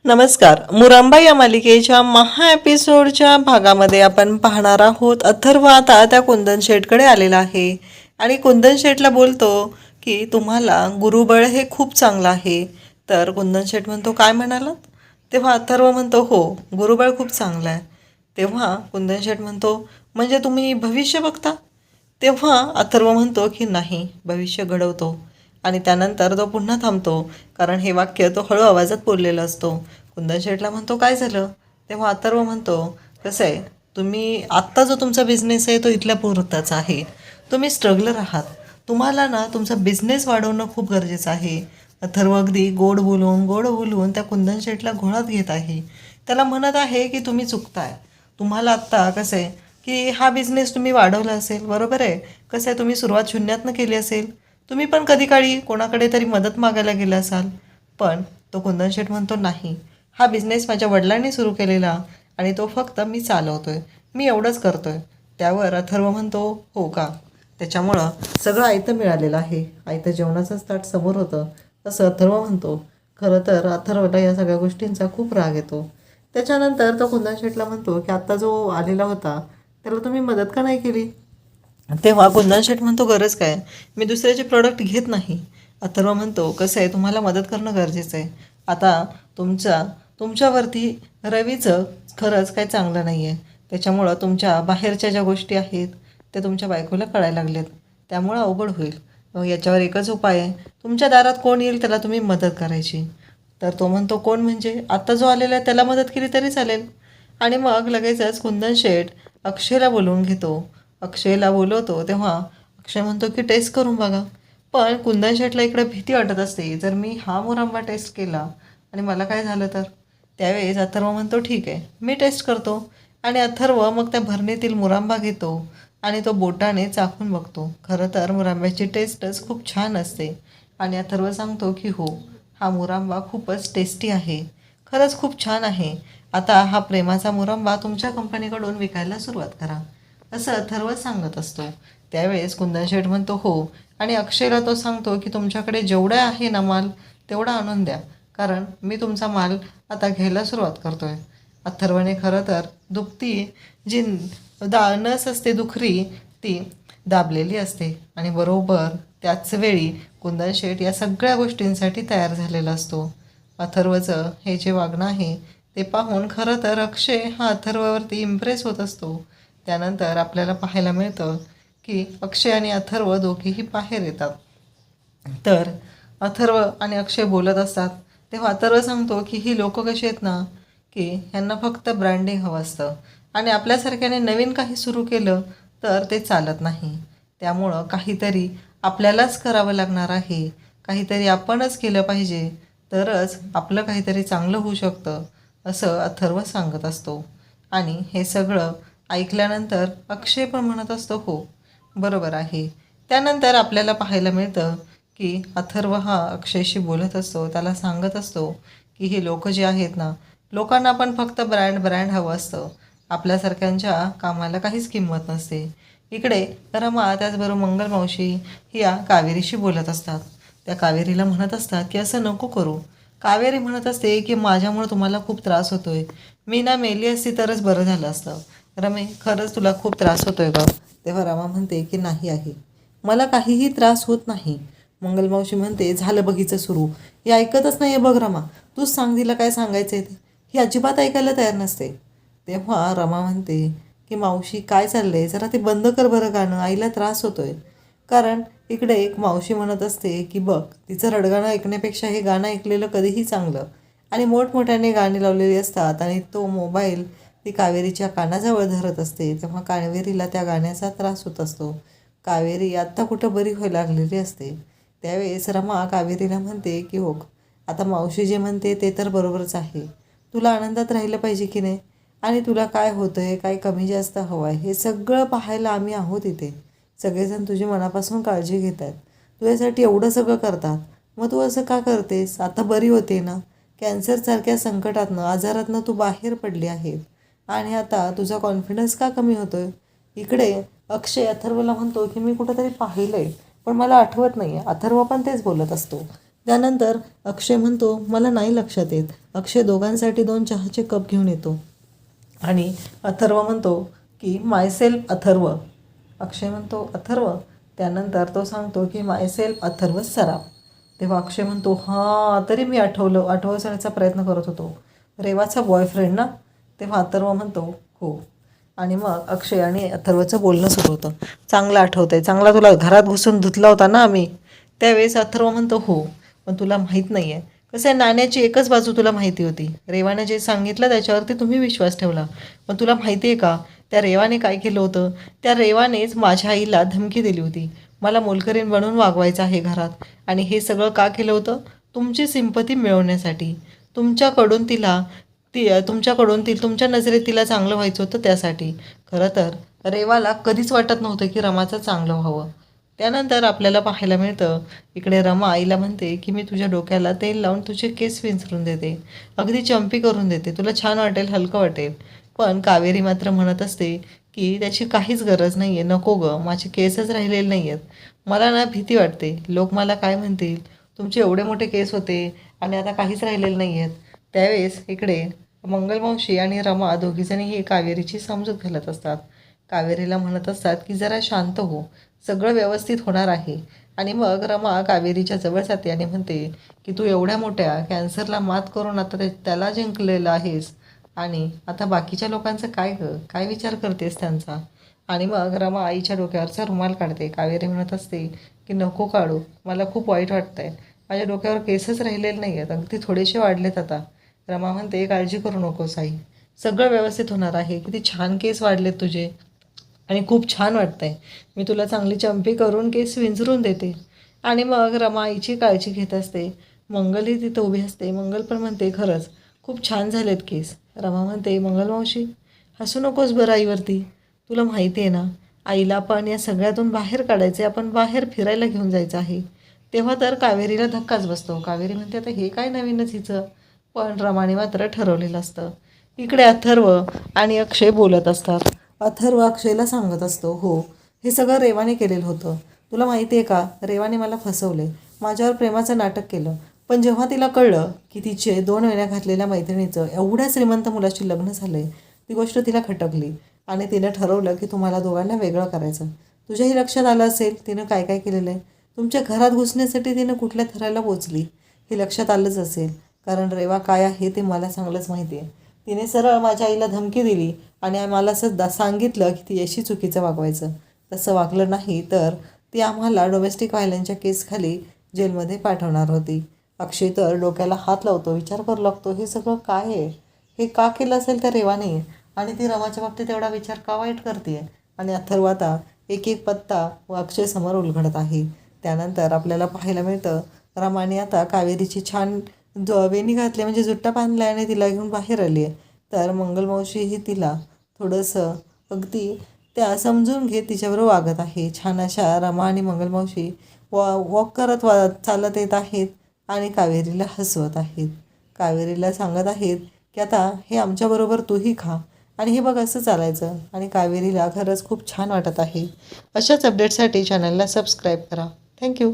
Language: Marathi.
नमस्कार. मुरांबा या मालिकेच्या महा एपिसोडच्या भागामध्ये आपण पाहणार आहोत. अथर्व आता त्या कुंदन शेठकडे आलेला आहे आणि कुंदन शेठला बोलतो की तुम्हाला गुरुबळ हे खूप चांगलं आहे. तर कुंदन शेठ म्हणतो काय म्हणालात? तेव्हा अथर्व म्हणतो हो, गुरुबळ खूप चांगलं आहे. तेव्हा कुंदन शेठ म्हणतो म्हणजे तुम्ही भविष्य बघता? तेव्हा अथर्व म्हणतो की नाही, भविष्य घडवतो. आणि त्यानंतर तो पुन्हा थांबतो, कारण हे वाक्य तो हळू आवाजात बोललेला असतो. कुंदन शेठला म्हणतो काय झालं? तेव्हा अथर्व म्हणतो कसं आहे, तुम्ही आत्ता जो तुमचा बिझनेस आहे तो इथल्या पुरताच आहे. तुम्ही स्ट्रगलर आहात. तुम्हाला ना तुमचा बिझनेस वाढवणं खूप गरजेचं आहे. अथर्व अगदी गोड बोलून त्या कुंदन शेठला घोळात घेत आहे. त्याला म्हणत आहे की तुम्ही चुकताय. तुम्हाला आत्ता कसं आहे की हा बिझनेस तुम्ही वाढवला असेल, बरोबर आहे. कसं आहे, तुम्ही सुरुवात शून्यातनं केली असेल. तुम्ही पण कधी काळी कोणाकडे तरी मदत मागायला गेला असाल. पण तो कुंदन शेठ म्हणतो नाही, हा बिझनेस माझ्या वडिलांनी सुरू केलेला आणि तो फक्त मी चालवतोय, मी एवढंच करतोय. त्यावर अथर्व म्हणतो हो का? त्याच्यामुळं सगळं आयतं मिळालेलं आहे, आयतं जेवणाचंच ताट समोर होतं असं अथर्व म्हणतो. खरं तर अथर्वला या सगळ्या गोष्टींचा खूप राग येतो. त्याच्यानंतर तो कुंदन शेठला म्हणतो की आत्ता जो आलेला होता त्याला तुम्ही मदत का नाही केली? तेव्हा कुंदन शेठ म्हणतो गरज काय, मी दुसऱ्याचे प्रोडक्ट घेत नाही. अथर्व म्हणतो कसं आहे, तुम्हाला मदत करणं गरजेचं आहे. आता तुमच्यावरती रवीचं खरंच काही चांगलं नाही आहे. त्याच्यामुळं तुमच्या बाहेरच्या ज्या गोष्टी आहेत त्या तुमच्या बायकोला कळायला लागल्यात, त्यामुळं अवघड होईल. मग याच्यावर एकच उपाय आहे, तुमच्या दारात कोण येईल त्याला तुम्ही मदत करायची. तर तो म्हणतो कोण म्हणजे? आत्ता जो आलेला आहे त्याला मदत केली तरी चालेल. आणि मग लगेचच कुंदन शेठ अक्षयला बोलवून घेतो. अक्षयला बोलवतो तेव्हा अक्षय म्हणतो की टेस्ट करून बघा. पण कुंदन शेठला इकडे भीती वाटत असते, जर मी हा मुरंबा टेस्ट केला आणि मला काय झालं तर? त्यावेळेस अथर्व म्हणतो ठीक आहे, मी टेस्ट करतो. आणि अथर्व मग त्या भरणीतील मुरांबा घेतो आणि तो बोटाने चाखून बघतो. खरं तर मुरांब्याची टेस्टच खूप छान असते. आणि अथर्व सांगतो की हो, हा मुरांबा खूपच टेस्टी आहे, खरंच खूप छान आहे. आता हा प्रेमाचा मुरंबा तुमच्या कंपनीकडून विकायला सुरुवात करा, असं अथर्व सांगत असतो. त्यावेळेस कुंदन शेठ म्हणतो हो, आणि अक्षयला तो सांगतो की तुमच्याकडे जेवढा आहे ना माल तेवढा आणून द्या, कारण मी तुमचा माल आता घ्यायला सुरुवात करतोय. अथर्वने खरं तर दुखती जी नस असते दुखरी, ती दाबलेली असते आणि बरोबर त्याच वेळी कुंदन शेठ या सगळ्या गोष्टींसाठी तयार झालेला असतो. अथर्वचं हे जे वागणं आहे ते पाहून खरं तर अक्षय हा अथर्ववरती इम्प्रेस होत असतो. त्यानंतर आपल्याला पाहायला मिळतं की अक्षय आणि अथर्व दोघेही बाहेर येतात. तर अथर्व आणि अक्षय बोलत असतात तेव्हा अथर्व सांगतो की ही लोक कशी आहेत ना, की ह्यांना फक्त ब्रँडिंग हवं असतं आणि आपल्यासारख्याने नवीन काही सुरू केलं तर ते चालत नाही. त्यामुळं काहीतरी आपल्यालाच करावं लागणार आहे, काहीतरी आपणच केलं पाहिजे, तरच आपलं काहीतरी चांगलं होऊ शकतं, असं अथर्व सांगत असतो. आणि हे सगळं ऐकल्यानंतर अक्षय पण म्हणत असतो हो, बरोबर आहे. त्यानंतर आपल्याला पाहायला मिळतं की अथर्व हा अक्षयशी बोलत असतो, त्याला सांगत असतो की हे लोक जे आहेत ना, लोकांना पण फक्त ब्रँड ब्रँड हवं असतं, आपल्यासारख्यांच्या कामाला काहीच किंमत नसते. इकडे रमा त्याचबरोबर मंगल मावशी या कावेरीशी बोलत असतात. त्या कावेरीला म्हणत असतात की असं नको करू. कावेरी म्हणत असते की माझ्यामुळे तुम्हाला खूप त्रास होतोय, मी ना मेली असती तरच बरं झालं असतं. रमे, खरंच तुला खूप त्रास होतोय का? तेव्हा रमा म्हणते की नाही आहे, मला काहीही त्रास होत नाही. मंगलमावशी म्हणते झालं बघीचं सुरू, हे ऐकतच नाही आहे बघ रमा, तूच सांग तिला काय सांगायचं आहे ते, ही अजिबात ऐकायला तयार नसते. तेव्हा रमा म्हणते की मावशी काय चाललं आहे, जरा ते बंद कर बरं गाणं, आईला त्रास होतोय. कारण इकडे एक मावशी म्हणत असते की बघ, तिचं रडगाणं ऐकण्यापेक्षा हे गाणं ऐकलेलं कधीही चांगलं. आणि मोठमोठ्याने गाणी लावलेली असतात आणि तो मोबाईल ती कावेरीच्या कानाजवळ धरत असते. तेव्हा कावेरीला त्या गाण्याचा त्रास होत असतो. कावेरी आत्ता कुठं बरी व्हायला लागलेली असते. त्यावेळेस रमा कावेरीला म्हणते की हो, आता मावशी जे म्हणते ते तर बरोबरच आहे, तुला आनंदात राहिलं पाहिजे की नाही, आणि तुला काय होतं आहे, काय कमी जास्त हवं आहे, हे सगळं पाहायला आम्ही आहोत इथे. सगळेजण तुझी मनापासून काळजी घेत आहेत, तुझ्यासाठी एवढं सगळं करतात, मग तू असं का करतेस? आता बरी होते ना, कॅन्सरसारख्या संकटातनं आजारातनं तू बाहेर पडली आहेस, आणि आता तुझा कॉन्फिडन्स का कमी होतो आहे? इकडे अक्षय अथर्वला म्हणतो की मी कुठंतरी पाहिलं आहे, पण मला आठवत नाही आहे. अथर्व पण तेच बोलत असतो. त्यानंतर अक्षय म्हणतो मला नाही लक्षात येत. अक्षय दोघांसाठी 2 चहाचे कप घेऊन येतो आणि अथर्व म्हणतो की मायसेल्फ अथर्व. अक्षय म्हणतो अथर्व. त्यानंतर तो सांगतो की मायसेल्फ अथर्व सराफ. तेव्हा अक्षय म्हणतो हां तरी मी आठवण्याचा प्रयत्न करत होतो. रेवाचा बॉयफ्रेंड ना. तेव्हा अथर्व म्हणतो हो. आणि मग अक्षय आणि अथर्वचं बोलणं सुरू होतं. चांगलं आठवतंय, चांगला तुला घरात घुसून धुतला होता ना आम्ही. त्यावेळेस अथर्व म्हणतो हो, पण तुला माहीत नाही आहे कसं आहे, नाण्याची एकच बाजू तुला माहिती होती. रेवाने जे सांगितलं त्याच्यावरती तुम्ही विश्वास ठेवला. पण तुला माहिती आहे का त्या रेवाने काय केलं होतं? त्या रेवानेच माझ्या आईला धमकी दिली होती. मला मोलकरीण बनवून वागवायचं आहे घरात. आणि हे सगळं का केलं होतं? तुमची सिंपती मिळवण्यासाठी. तुमच्याकडून तिला तुमच्या नजरेत तिला चांगलं व्हायचं होतं त्यासाठी. खरं तर रेवाला कधीच वाटत नव्हतं की रमाचं चांगलं व्हावं. त्यानंतर आपल्याला पाहायला मिळतं इकडे रमा आईला म्हणते की मी तुझ्या डोक्याला तेल लावून तुझे केस विंचरून देते, अगदी चंपी करून देते, तुला छान वाटेल, हलकं वाटेल. पण कावेरी मात्र म्हणत असते की त्याची काहीच गरज नाही आहे, नको गं, माझे केसच राहिलेले नाही आहेत. मला ना भीती वाटते, लोक मला काय म्हणतील, तुमचे एवढे मोठे केस होते आणि आता काहीच राहिलेले नाही आहेत. त्यावेळेस इकडे मंगलमावशी आणि रमा दोघीजणीही कावेरीची समजूत घालत असतात. कावेरीला म्हणत असतात की जरा शांत हो, सगळं व्यवस्थित होणार आहे. आणि मग रमा कावेरीच्या जवळ जाते आणि म्हणते की तू एवढ्या मोठ्या कॅन्सरला मात करून आता त्याला जिंकलेलं आहेस आणि आता बाकीच्या लोकांचं काय गं, काय विचार करतेस त्यांचा? आणि मग रमा आईच्या डोक्यावरचा रुमाल काढते. कावेरी म्हणत असते की नको काढू, मला खूप वाईट वाटतंय, माझ्या डोक्यावर केसच राहिलेले नाही आहेत, अगदी थोडेसे वाढलेत आता. रमा म्हणते काळजी करू नकोस आई, सगळं व्यवस्थित होणार आहे. किती छान केस वाढलेत तुझे आणि खूप छान वाटतंय, मी तुला चांगली चंपी करून केस विंचरून देते. आणि मग रमा आईची काळजी घेत असते. मंगलही तिथं उभी असते. मंगल पण म्हणते खरंच खूप छान झालेत केस. रमा म्हणते मंगल मावशी हसू नकोस बरं आईवरती, तुला माहिती आहे ना आईला पण या सगळ्यातून बाहेर काढायचे, आपण बाहेर फिरायला घेऊन जायचं आहे. तेव्हा तर कावेरीला धक्काच बसतो. कावेरी म्हणते आता हे काय नवीनच हिचं. पण रमाने मात्र ठरवलेलं असतं. इकडे अथर्व आणि अक्षय बोलत असतात. अथर्व अक्षयला सांगत असतो हो, हे सगळं रेवाने केलेलं होतं. तुला माहिती आहे का, रेवाने मला फसवले, माझ्यावर प्रेमाचं नाटक केलं. पण जेव्हा तिला कळलं की तिचे 2 वेण्या घातलेल्या मैत्रिणीचं एवढ्या श्रीमंत मुलाशी लग्न झालं आहे, ती गोष्ट तिला खटकली आणि तिनं ठरवलं की तुम्हाला दोघांना वेगळं करायचं. तुझ्याही लक्षात आलं असेल तिनं काय काय केलेलं आहे. तुमच्या घरात घुसण्यासाठी तिनं कुठल्या थराला पोचली हे लक्षात आलंच असेल, कारण रेवा काय आहे ते मला चांगलंच माहिती आहे. तिने सरळ माझ्या आईला धमकी दिली आणि मला असं सांगितलं की ती अशी चुकीचं वागवायचं. तसं वागलं नाही तर ती आम्हाला डोमेस्टिक व्हायलन्सच्या केसखाली जेलमध्ये पाठवणार होती. अक्षय तर डोक्याला हात लावतो, विचार करू लागतो हे सगळं काय आहे, हे का केलं असेल त्या रेवाने आणि ती रमाच्या बाबतीत एवढा विचार का वाईट करते. आणि अथर्व आता एक एक पत्ता व अक्षयसमोर उलगडत आहे. त्यानंतर आपल्याला पाहायला मिळतं रमाने आता कावेरीची छान वेणी घातली, म्हणजे जुट्टा बांधला आणि तिला घेऊन बाहेर आली आहे. तर मंगलमावशीही तिला थोडंसं अगदी त्या समजून घेत तिच्याबरोबर वागत आहे. छान अशा रमा आणि मंगलमावशी वॉक करत चालत येत आहेत आणि कावेरीला हसवत आहेत. कावेरीला सांगत आहेत की आता हे आमच्याबरोबर तूही खा आणि हे बघ असं चालायचं. आणि कावेरीला खरंच खूप छान वाटत आहे. अशाच अपडेटसाठी चॅनलला सबस्क्राईब करा. थँक्यू.